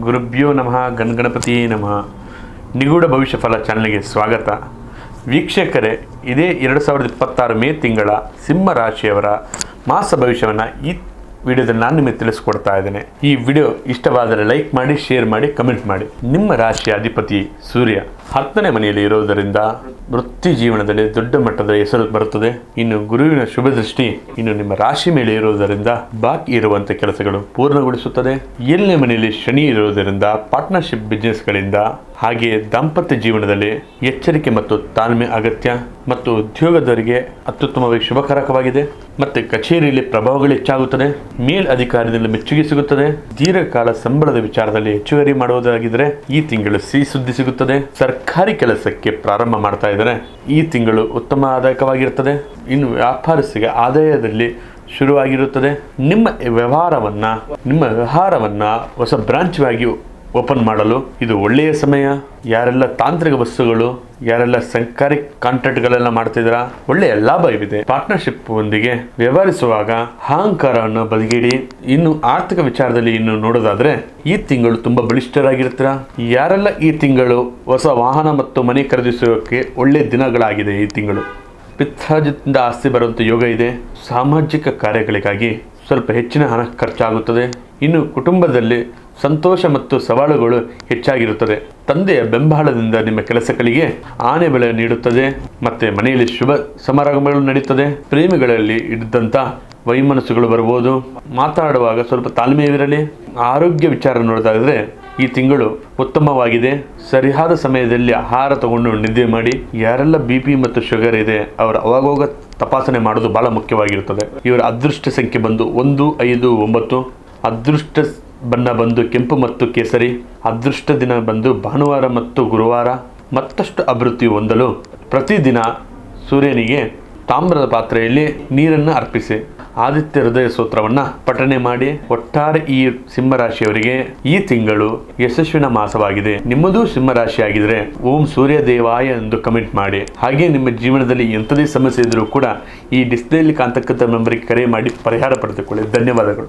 ಗುರುಭ್ಯೋ ನಮಃ ಗಣಪತಿ ನಮಃ. ನಿಗೂಢ ಭವಿಷ್ಯ ಫಲ ಚಾನಲ್ಗೆ ಸ್ವಾಗತ. ವೀಕ್ಷಕರೇ, ಇದೇ 2026 ಮೇ ತಿಂಗಳ ಸಿಂಹ ರಾಶಿಯವರ ಮಾಸ ಭವಿಷ್ಯವನ್ನು ಈ ವಿಡಿಯೋದಲ್ಲಿ ನಾನು ನಿಮಗೆ ತಿಳಿಸ್ಕೊಡ್ತಾ ಇದ್ದೇನೆ. ಈ ವಿಡಿಯೋ ಇಷ್ಟವಾದರೆ ಲೈಕ್ ಮಾಡಿ, ಶೇರ್ ಮಾಡಿ, ಕಮೆಂಟ್ ಮಾಡಿ. ನಿಮ್ಮ ರಾಶಿಯ ಅಧಿಪತಿ ಸೂರ್ಯ 10ನೇ ಮನೆಯಲ್ಲಿ ಇರೋದರಿಂದ ವೃತ್ತಿ ಜೀವನದಲ್ಲಿ ದೊಡ್ಡ ಮಟ್ಟದ ಹೆಸರು ಬರುತ್ತದೆ. ಇನ್ನು ಗುರುವಿನ ಶುಭ ದೃಷ್ಟಿ ಇನ್ನು ನಿಮ್ಮ ರಾಶಿ ಮೇಲೆ ಇರುವುದರಿಂದ ಬಾಕಿ ಇರುವಂತಹ ಕೆಲಸಗಳು ಪೂರ್ಣಗೊಳಿಸುತ್ತದೆ. 7ನೇ ಮನೆಯಲ್ಲಿ ಶನಿ ಇರುವುದರಿಂದ ಪಾರ್ಟ್ನರ್ಶಿಪ್ ಬಿಸ್ನೆಸ್ಗಳಿಂದ ಹಾಗೆ ದಾಂಪತ್ಯ ಜೀವನದಲ್ಲಿ ಎಚ್ಚರಿಕೆ ಮತ್ತು ತಾಳ್ಮೆ ಅಗತ್ಯ ಮತ್ತು ಉದ್ಯೋಗದವರಿಗೆ ಅತ್ಯುತ್ತಮವಾಗಿ ಶುಭಕಾರಕವಾಗಿದೆ. ಮತ್ತೆ ಕಚೇರಿಯಲ್ಲಿ ಪ್ರಭಾವಗಳು ಹೆಚ್ಚಾಗುತ್ತದೆ. ಮೇಲ್ ಅಧಿಕಾರದಿಂದ ಮೆಚ್ಚುಗೆ ಸಿಗುತ್ತದೆ. ದೀರ್ಘಕಾಲ ಸಂಬಳದ ವಿಚಾರದಲ್ಲಿ ಹೆಚ್ಚುವರಿ ಮಾಡುವುದಾಗಿದ್ದರೆ ಈ ತಿಂಗಳು ಸಿಹಿ ಸುದ್ದಿ ಸಿಗುತ್ತದೆ. ಸರ್ಕಾರಿ ಕೆಲಸಕ್ಕೆ ಪ್ರಾರಂಭ ಮಾಡ್ತಾ ಇದ್ದಾರೆ, ಈ ತಿಂಗಳು ಉತ್ತಮ ಆದಾಯಕವಾಗಿರುತ್ತದೆ. ಇನ್ನು ವ್ಯಾಪಾರಸ್ಥರಿಗೆ ಆದಾಯದಲ್ಲಿ ಶುರುವಾಗಿರುತ್ತದೆ. ನಿಮ್ಮ ವ್ಯವಹಾರವನ್ನ ಹೊಸ ಬ್ರಾಂಚ್ ಆಗಿ ಓಪನ್ ಮಾಡಲು ಇದು ಒಳ್ಳೆಯ ಸಮಯ. ಯಾರೆಲ್ಲ ತಾಂತ್ರಿಕ ವಸ್ತುಗಳು, ಯಾರೆಲ್ಲ ಸರ್ಕಾರಿ ಕಾಂಟ್ರಾಕ್ಟ್ಗಳೆಲ್ಲ ಮಾಡ್ತಿದ್ದೀರಾ, ಒಳ್ಳೆಯ ಲಾಭ ಇದೆ. ಪಾರ್ಟ್ನರ್ಶಿಪ್ ಒಂದಿಗೆ ವ್ಯವಹರಿಸುವಾಗ ಅಹಂಕಾರವನ್ನು ಬದಿಗಿಡಿ. ಇನ್ನು ಆರ್ಥಿಕ ವಿಚಾರದಲ್ಲಿ ಇನ್ನು ನೋಡೋದಾದ್ರೆ ಈ ತಿಂಗಳು ತುಂಬಾ ಬಲಿಷ್ಠರಾಗಿರ್ತೀರಾ. ಯಾರೆಲ್ಲ ಈ ತಿಂಗಳು ಹೊಸ ವಾಹನ ಮತ್ತು ಮನೆ ಖರೀದಿಸೋಕೆ ಒಳ್ಳೆಯ ದಿನಗಳಾಗಿದೆ. ಈ ತಿಂಗಳು ಪಿತ್ರಾರ್ಜಿತದಿಂದ ಆಸ್ತಿ ಬರುವಂಥ ಯೋಗ ಇದೆ. ಸಾಮಾಜಿಕ ಕಾರ್ಯಗಳಿಗಾಗಿ ಸ್ವಲ್ಪ ಹೆಚ್ಚಿನ ಹಣ ಖರ್ಚಾಗುತ್ತದೆ. ಇನ್ನು ಕುಟುಂಬದಲ್ಲಿ ಸಂತೋಷ ಮತ್ತು ಸವಾಲುಗಳು ಹೆಚ್ಚಾಗಿರುತ್ತದೆ. ತಂದೆಯ ಬೆಂಬಲದಿಂದ ನಿಮ್ಮ ಕೆಲಸಗಳಿಗೆ ಆನೆ ಬೆಲೆ ನೀಡುತ್ತದೆ. ಮತ್ತೆ ಮನೆಯಲ್ಲಿ ಶುಭ ಸಮಾರಂಭಗಳು ನಡೀತದೆ. ಪ್ರೇಮಿಗಳಲ್ಲಿ ಇದ್ದಂಥ ವೈಮನಸ್ಸುಗಳು ಬರಬಹುದು. ಮಾತಾಡುವಾಗ ಸ್ವಲ್ಪ ತಾಳ್ಮೆಯಿರಲಿ. ಆರೋಗ್ಯ ವಿಚಾರ ನೋಡೋದಾದ್ರೆ ಈ ತಿಂಗಳು ಉತ್ತಮವಾಗಿದೆ. ಸರಿಯಾದ ಸಮಯದಲ್ಲಿ ಆಹಾರ ತಗೊಂಡು ನಿದ್ದೆ ಮಾಡಿ. ಯಾರೆಲ್ಲ BP ಮತ್ತು ಶುಗರ್ ಇದೆ ಅವರು ಅವಾಗವಾಗ ತಪಾಸಣೆ ಮಾಡೋದು ಬಹಳ ಮುಖ್ಯವಾಗಿರುತ್ತದೆ. ಇವರ ಅದೃಷ್ಟ ಸಂಖ್ಯೆ ಬಂದು 1, 5, 9. ಅದೃಷ್ಟ ಬಣ್ಣ ಬಂದು ಕೆಂಪು ಮತ್ತು ಕೇಸರಿ. ಅದೃಷ್ಟ ದಿನ ಬಂದು ಭಾನುವಾರ ಮತ್ತು ಗುರುವಾರ. ಮತ್ತಷ್ಟು ಅಭಿವೃದ್ಧಿ ಹೊಂದಲು ಪ್ರತಿದಿನ ಸೂರ್ಯನಿಗೆ ತಾಮ್ರದ ಪಾತ್ರೆಯಲ್ಲಿ ನೀರನ್ನು ಅರ್ಪಿಸಿ ಆದಿತ್ಯ ಹೃದಯ ಸ್ತೋತ್ರವನ್ನು ಪಠನೆ ಮಾಡಿ. ಒಟ್ಟಾರೆ ಈ ಸಿಂಹರಾಶಿಯವರಿಗೆ ಈ ತಿಂಗಳು ಯಶಸ್ವಿನ ಮಾಸವಾಗಿದೆ. ನಿಮ್ಮದು ಸಿಂಹರಾಶಿ ಆಗಿದ್ರೆ ಓಂ ಸೂರ್ಯ ದೇವಾಯ ಎಂದು ಕಮೆಂಟ್ ಮಾಡಿ. ಹಾಗೆ ನಿಮ್ಮ ಜೀವನದಲ್ಲಿ ಎಂಥದೇ ಸಮಸ್ಯೆ ಇದ್ರೂ ಕೂಡ ಈ ಡಿಸ್ಪ್ಲೇಲಿ ಕಾಣ್ತಕ್ಕಂಥ ನಂಬರ್ಗೆ ಕರೆ ಮಾಡಿ ಪರಿಹಾರ ಪಡೆದುಕೊಳ್ಳಿ. ಧನ್ಯವಾದಗಳು.